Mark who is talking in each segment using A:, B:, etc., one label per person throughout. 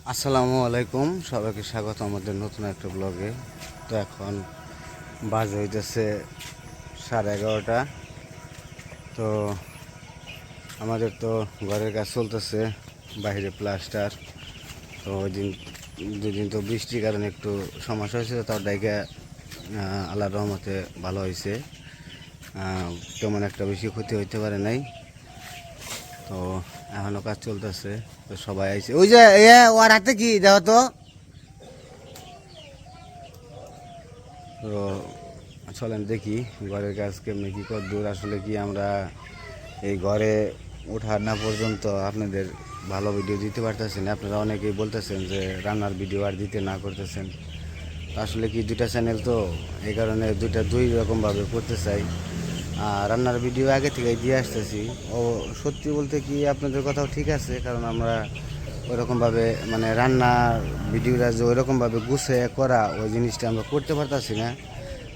A: আসসালামু আলাইকুম, সবাইকে স্বাগত আমাদের নতুন একটা ব্লগে। তো এখন বাজে হইতেছে 11:30। তো আমাদের তো ঘরের কাজ চলতেছে, বাইরে প্লাস্টার। তো ওই দিন দুদিন তো বৃষ্টির কারণে একটু সমস্যা হয়েছিল, তার ডাইকে আল্লাহর রহমতে ভালো হয়েছে। তেমন একটা বেশি ক্ষতি হইতে পারে নাই। তো এখনও কাজ চলতেছে, তো সবাই আইছে। ওই যে ওর হাতে কি দেখো তো। তো চলেন দেখি ঘরের কাজ কেমনি কী কর দূর। আসলে কি আমরা এই ঘরে ওঠার না পর্যন্ত আপনাদের ভালো ভিডিও দিতে পারতেছি না। আপনারা অনেকেই বলতেছেন যে রান্নার ভিডিও আর দিতে না করতেছেন। আসলে কি দুইটা চ্যানেল, তো এই কারণে দুই রকমভাবে করতে চাই। আর রান্নার ভিডিও আগে থেকেই দিয়ে আসতেছি। ও সত্যি বলতে কি আপনাদের কথাও ঠিক আছে, কারণ আমরা ওইরকমভাবে মানে রান্নার ভিডিওটা যে ওইরকমভাবে গুছিয়ে করা ওই জিনিসটা আমরা করতে পারতাছি না।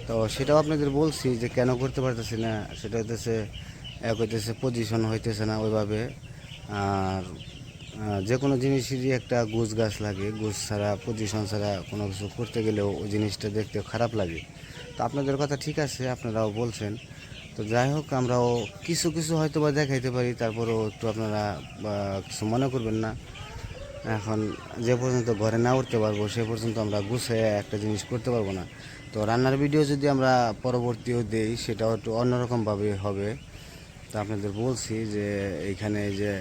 A: তো সেটাও আপনাদের বলছি যে কেন করতে পারতেছি না। সেটা হইতেছে এক হইতেছে পজিশন হইতেছে না ওইভাবে। আর যে কোনো জিনিসেরই একটা গোছ গাছ লাগে, গোছ ছাড়া পজিশন ছাড়া কোনো কিছু করতে গেলেও ওই জিনিসটা দেখতে খারাপ লাগে। তো আপনাদের কথা ঠিক আছে, আপনারাও বলছেন। তো যাই হোক, আমরাও কিছু কিছু হয়তো বা দেখাইতে পারি, তারপরেও একটু আপনারা কিছু মনে করবেন না। এখন যে পর্যন্ত ঘরে না উঠতে পারবো সে পর্যন্ত আমরা গুছিয়ে একটা জিনিস করতে পারবো না। তো রান্নার ভিডিও যদি আমরা পরবর্তীও দেই, সেটাও একটু অন্যরকমভাবে হবে। তো আপনাদের বলছি যে এইখানে যে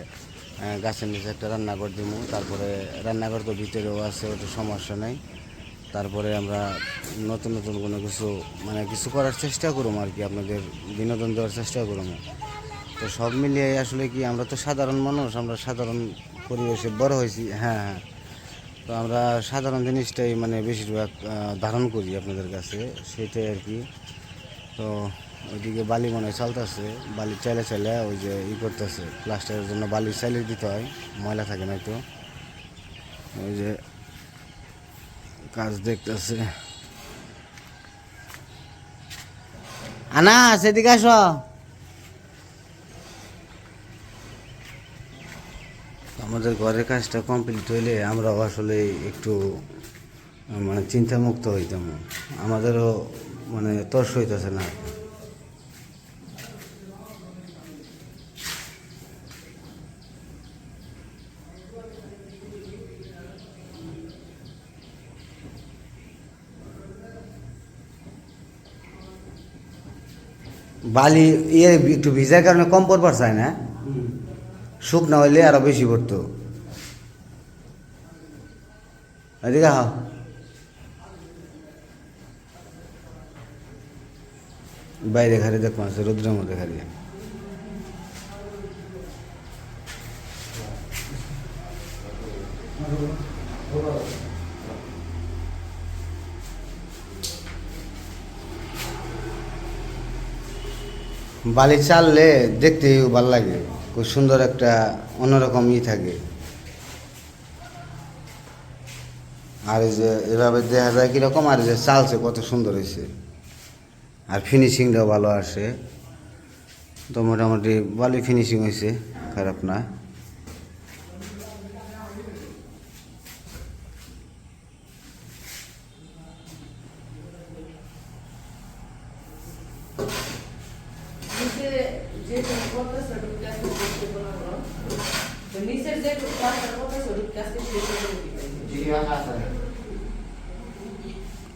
A: গাছের নিচে একটা রান্নাঘর দেবো, তারপরে রান্নাঘর তো ভিতরেও আছে, ওটা সমস্যা নেই। তারপরে আমরা নতুন নতুন কোনো কিছু মানে কিছু করার চেষ্টা করবো আর কি, আপনাদের বিনোদন দেওয়ার চেষ্টা করবো। তো সব মিলিয়ে আসলে কি আমরা তো সাধারণ মানুষ, আমরা সাধারণ পরিবেশে বড় হয়েছি। হ্যাঁ, হ্যাঁ। তো আমরা সাধারণ জিনিসটাই মানে বেশিরভাগ ধারণ করি আপনাদের কাছে, সেটাই আর কি। তো ওইদিকে বালি মনে হয় চালতেছে, বালি চাইলে চাইলে ওই যে করতেছে, প্লাস্টারের জন্য বালি চাইলে দিতে হয়, ময়লা থাকে না। তো ওই যে কাজ দেখতেছে। আনা সেদিকে আসো। আমাদের ঘরের কাজটা কমপ্লিট হইলে আমরাও আসলে একটু মানে চিন্তামুক্ত হইতাম। আমাদেরও মানে তর্স হইতেছে না। বালি একটু ভিজার কারণে কম পড়বার চায় না, শুকনা হইলে আরো বেশি পড়তো। এদিকে হা বাইরে ঘরে দেখো আছে রোদ্রের মধ্যে খালি। বালি চাললে দেখতেই ভালো লাগে, খুব সুন্দর একটা অন্যরকম থাকে। আর এই যে এভাবে দেখা যায় কীরকম, আর যে চালছে কত সুন্দর হয়েছে, আর ফিনিশিংটাও ভালো আসে। তো মোটামুটি ভালোই ফিনিশিং হয়েছে, খারাপ না।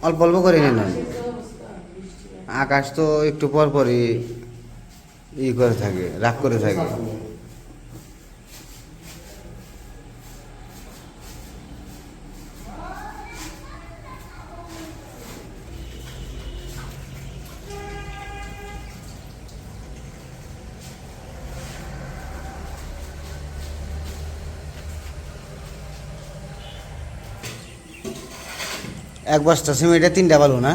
A: অল্প অল্প করে নিন। আকাশ তো একটু পর পরই করে থাকে, রাগ করে থাকে। এক বস্তা সিমেন্টে 3টা বালু না?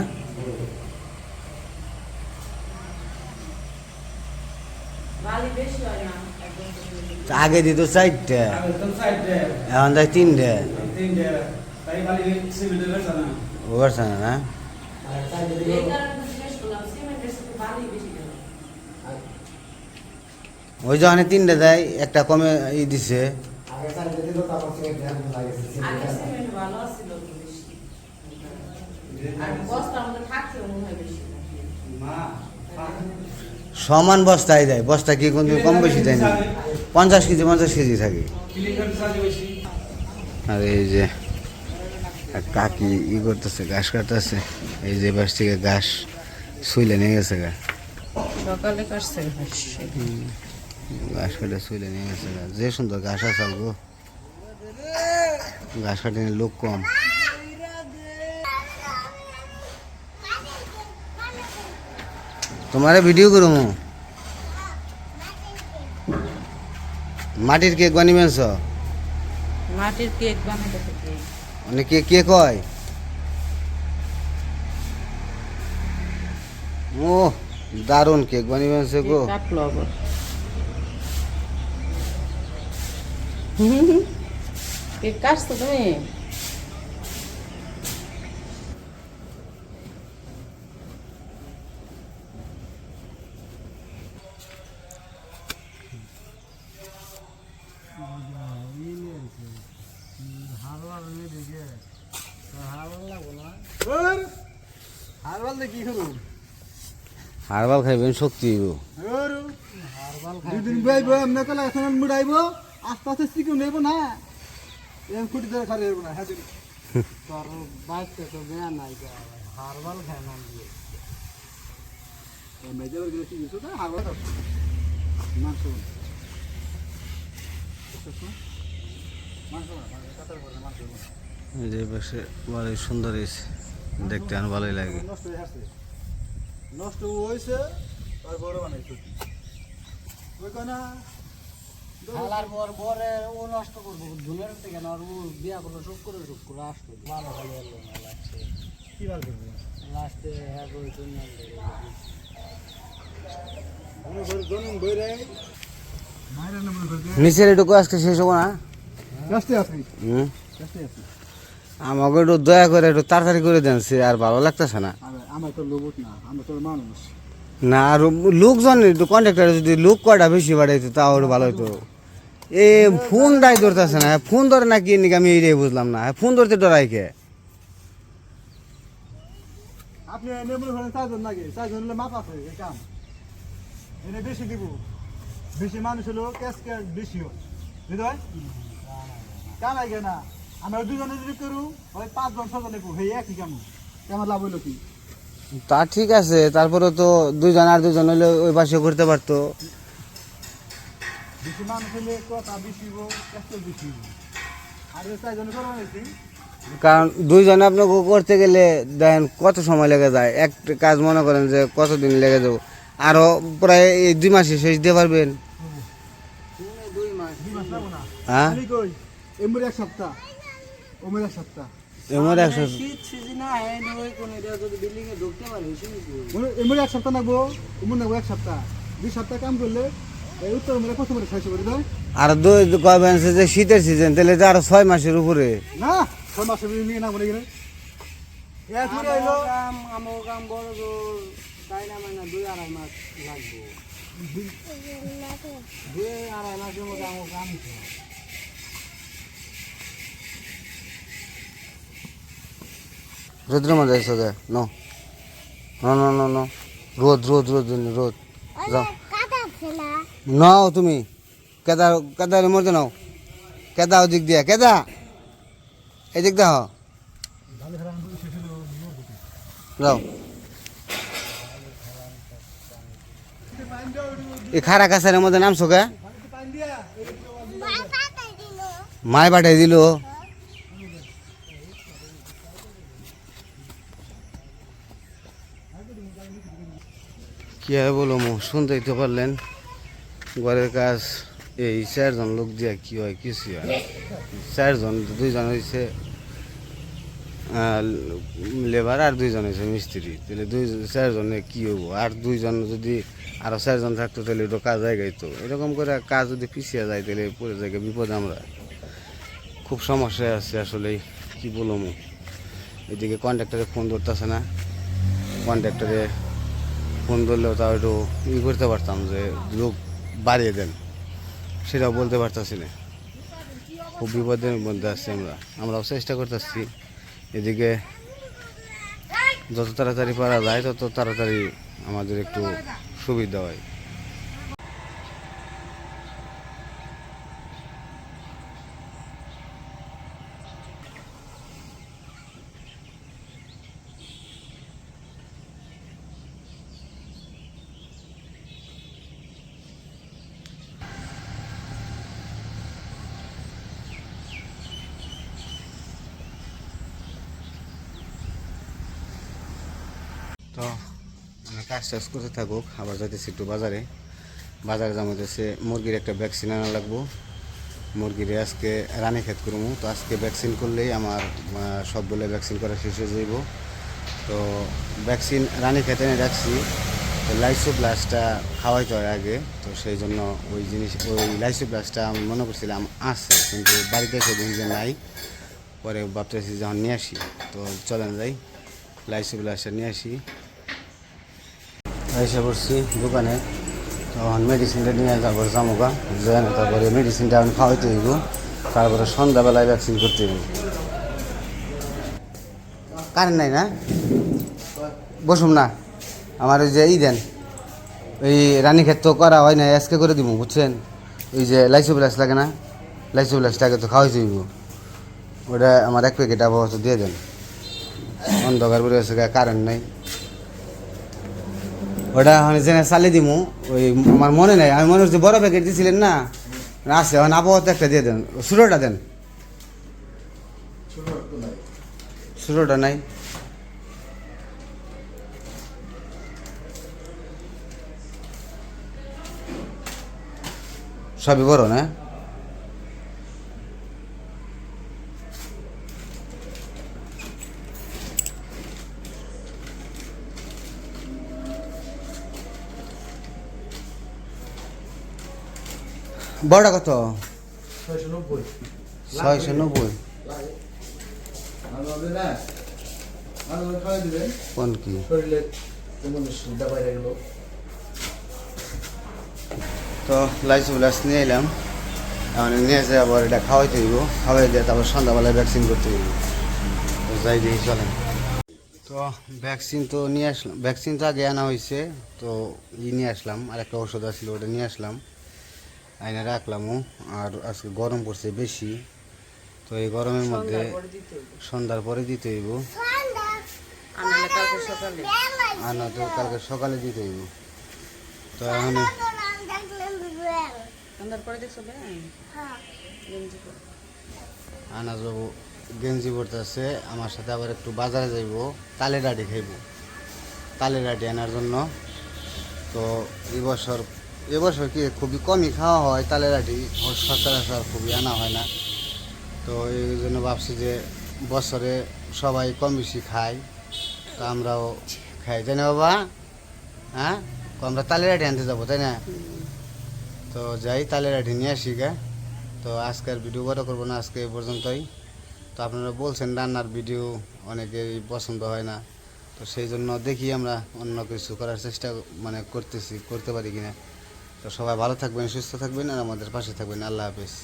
A: আগে দিত 4টা, এখন তাই 3টা। ওভারছে না? ওই যখন 3টা দেয়, একটা কমে দিছে।
B: আগে সিমেন্ট ভালো ছিল তো বেশি আর বস্তার মধ্যে থাকছে মনে হয় বেশি
A: সমান বস্তায় দেয়, বস্তা কি কোন কম বেশি দেয় না, 50 কেজি থাকে। আর এই যে এক কাকি করতেছে, ঘাস কাটতেছে, এই যে বাস থেকে ঘাস শুইলে নিয়ে গেছে গা,
B: সকালে কাটছে
A: ঘাস কাটে শুইলে নিয়ে গেছে গা। যে সুন্দর ঘাস আছে গো, ঘাস কাটে লোক কম। তোমারে ভিডিও করুম, মাটির কেক বানিবেছ,
B: মাটির কেক বানাতে থেকে
A: অনেকে কে কয় ও দারুণ কেক বানিবেছে গো।
B: কাটলো আবার কেক কাটছো তুমি?
A: হারবাল খাইবেন শক্তি হইব।
C: দুদিন বাইব এমনি কলে এখন মুড়াইব, আস্তে আস্তে চিকেন নেব না, এম কুটি ধরে খারে না। হ্যাঁ তোর বাইকটা তো বেয়া নাই, হারবাল খায় নাম দিয়ে মেজাবার গেলে কি কিছু না হারবাল মাংস
A: যে পাশে ভালোই সুন্দর হয়েছে, দেখতে আর ভালোই লাগে।
C: নষ্ট হয়ে আসছে, নষ্ট হয়েছে আর বড় বানাইছে ওই কানা
D: খেলার পর পরে ও নষ্ট করবো ধুলের থেকে না, ও বিয়া করলো সব করে আসতো ভালো ভালো এলো না লাস্টে।
C: কি বার করবে
D: লাস্টে হ্যাঁ ওই জন্য
C: গনুন বইরে মাইরা নাম করবে
A: নিচের এটুকু আজকে শেষ হবো না।
C: কাস্তে আছে
A: হুম,
C: কাস্তে আছে।
A: আমাকে একটু দয়া করে একটু তাড়াতাড়ি করে দেন, সে আর ভালো লাগতেছে না।
C: আমার তো লোবত না, আমরা তো মানুষ।
A: না আর লোকজন একটু কন্ট্রাক্টর যদি লোক কয়টা বেশি বাড়াইতো তাও একটু ভালো হতো। এ ফোন ডাই ধরতেছে না, ফোন ধরে না কি নাকি আমি এইটাই বুঝলাম না, ফোন ধরতে ডরাই কে?
C: আপনি নেমুল হলেন 4 জন লাগে, 4 জন হলে মাপ আছে এই কাম এনে বেশি দিব, বেশি মানুষ হলো ক্যাশ ক্যাশ বেশি হয় বুঝলেন কাম আগে না। আমরা দুজনে যদি করু ওই 5 জন 6 জন নেবো, এই একই কাম, কেমন লাভ হইলো কি?
A: তা ঠিক আছে, তারপরে তো দুইজন আর দুজন হলে ওই পাশে করতে পারতো।
C: বেশি মানুষ হলে কথা বেশি হবো, ক্যাশ বেশি হবো। আর 4 জন করবো নাকি
A: কারণ দুইজনে আপনাকে করতে গেলে দেখেন কত সময় লেগে যায়, একটা কাজ মনে করেন যে কতদিন লেগে যাবো, আরো প্রায় এই 2 মাসে শেষ দিতে পারবেন।
D: 2 মাস
C: 2 মাস লাগবো না।
A: হ্যাঁ
C: আমি কই এমর এক সপ্তাহ, ওমর এক সপ্তাহ,
A: এমন একশো
D: শীত সিজনে হয় না, ওই কোনো এটা যদি বিল্ডিং এ ঢুকতে পারে
C: এমর এক সপ্তাহ লাগবো, ওমর লাগবো এক সপ্তাহ। 2 সপ্তাহ কাম করলে এই উত্তর মেরে কত করে খাইছে করে দেয়
A: আর দুই কবেন যে শীতের সিজন, তাহলে তো আরো 6 মাসের উপরে।
C: না 6 মাসের নিয়ে না বলে গেলে এক করে আইলো
D: আমার কাম বড় জোর তাই না, মানে 2-2.5 মাস লাগবো, 2-2.5 মাসের মধ্যে আমার কাম
A: রোদ্রের মধ্যে এসো গে, no no no no no, রোদ রোদ রোদ রোদ, যাও নাও তুমি কেদা, কেদার মধ্যে নাও, কেদা ওদিক দিয়া, কেদা এদিক দাও, যাও। এই খারা কাছারের মধ্যে নামছো গে, মায় পাঠাই দিল। কি আর বলো, শুনতেই তো পারলেন, ঘরের কাজ এই 4 জন লোক দিয়া কি হয়, কিছু হয় 4 জন, 2 জন হয়েছে লেবার আর 2 জন হয়েছে মিস্ত্রি, তাহলে 4 জনে কি হবো, আর 2 জন যদি আরো 4 জন থাকতো তাহলে একটু কাজ জায়গায় তো, এরকম করে কাজ যদি পিছিয়ে যায় তাহলে পরে জায়গায় বিপদে আমরা খুব সমস্যায় আছে আসলে। কি বলবো, এদিকে কন্ট্রাক্টরে ফোন ধরতেছে না, কন্ট্রাক্টরে ফোন ধরলেও তাও একটু করতে পারতাম যে লোক বাড়িয়ে দেন, সেটাও বলতে পারতাছি না। খুব বিপদের মধ্যে আছি আমরাও চেষ্টা করতেছি এদিকে যত তাড়াতাড়ি পারা যায় তত তাড়াতাড়ি আমাদের একটু সুবিধা হয়। তো কাজ টাজ করতে থাকুক, আবার যাইতেছি একটু বাজারে যাইতেছে মুরগির একটা ভ্যাকসিন আনা লাগবো। মুরগির আজকে রানীক্ষেত করবো, তো আজকে ভ্যাকসিন করলেই আমার সবগুলো ভ্যাকসিন করা শেষ হয়ে যাইব। তো ভ্যাকসিন রানীক্ষেতে এনে রাখছি, তো লাইসোপ্লাসটা খাওয়াইতে হয় আগে, তো সেই জন্য ওই লাইসোপ্লাসটা আমি মনে করছিলাম আছে, কিন্তু বাড়িতে এসে দেখি যে নাই। পরে ভাবতেছি যখন নিয়ে আসি, তো চলেন যাই লাইসোপ্লাসটা নিয়ে আসি। এসে পড়ছি দোকানে, তখন মেডিসিনটা নিয়ে যাবো জামুকা যেন, তারপরে মেডিসিনটা আমি খাওয়াইতে হইব, তারপরে সন্ধ্যাবেলায় ভ্যাকসিন করতে হইব। কারেন্ট নাই না, বসুন না, আমার ওই যে দেন, ওই রানীক্ষেত তো করা হয় না, আজকে করে দিব বুঝছেন। ওই যে লাইসোপ্লাস লাগে না, লাইসোপ্লাসটাকে তো খাওয়াইতে হইব, ওটা আমার 1 প্যাকেট আবহাওয়া দিয়ে দেন। অন্ধকার পরে আছে, কারেন্ট নাই, ওটা আমি জেনে চালিয়ে দিব। ওই আমার মনে নেই, আমি মনে হচ্ছে বড় প্যাকেট দিয়েছিলেন না, আছে এখন আবহাওয়াতে একটা দিয়ে দেন, ছোটোটা দেন। ছোটোটা নাই, সবই বড় না। বড়টা কত? 690। কোন কি তো লাইসোপ্লাস নিয়ে এলাম, এখন নিয়ে যাই আবার এটা খাওয়াইতে হইব, খাওয়াই দিয়ে তারপর সন্ধ্যাবেলায় ভ্যাকসিন করতে হইব। তো যাই দেখি চলেন। তো ভ্যাকসিন তো নিয়ে আসলাম, ভ্যাকসিন তো আগে আনা হয়েছে, তো নিয়ে আসলাম, আর একটা ওষুধ আসছিল ওটা নিয়ে আসলাম, আইনে রাখলামও। আর আজকে গরম পড়ছে বেশি, তো এই গরমের মধ্যে সন্ধ্যার পরে দিতে হইব, আনা তো কালকে সকালে দিতে হইব। তো এখন আনা যাবো, গেঞ্জি পড়তেছে, আমার সাথে আবার একটু বাজারে যাইব, তালের আটি খাইব, তালের আটি আনার জন্য। তো এবছর কি খুবই কমই খাওয়া হয় তালের আটি, সচরাচর খুবই আনা হয় না। তো এই জন্য ভাবছি যে বছরে সবাই কম বেশি খায়, তো আমরাও খাই, তাই না বাবা? হ্যাঁ, আমরা তালের আটি আনতে যাবো, তাই না? তো যাই তালের আটি নিয়ে আসি গা। তো আজকের ভিডিও বড় করবো না, আজকে এই পর্যন্তই। তো আপনারা বলছেন রান্নার ভিডিও অনেকেরই পছন্দ হয় না, তো সেই জন্য দেখি আমরা অন্য কিছু করার চেষ্টা করতে পারি কিনা। তো সবাই ভালো থাকবেন, সুস্থ থাকবেন, আর আমাদের পাশে থাকবেন। আল্লাহ হাফেজ।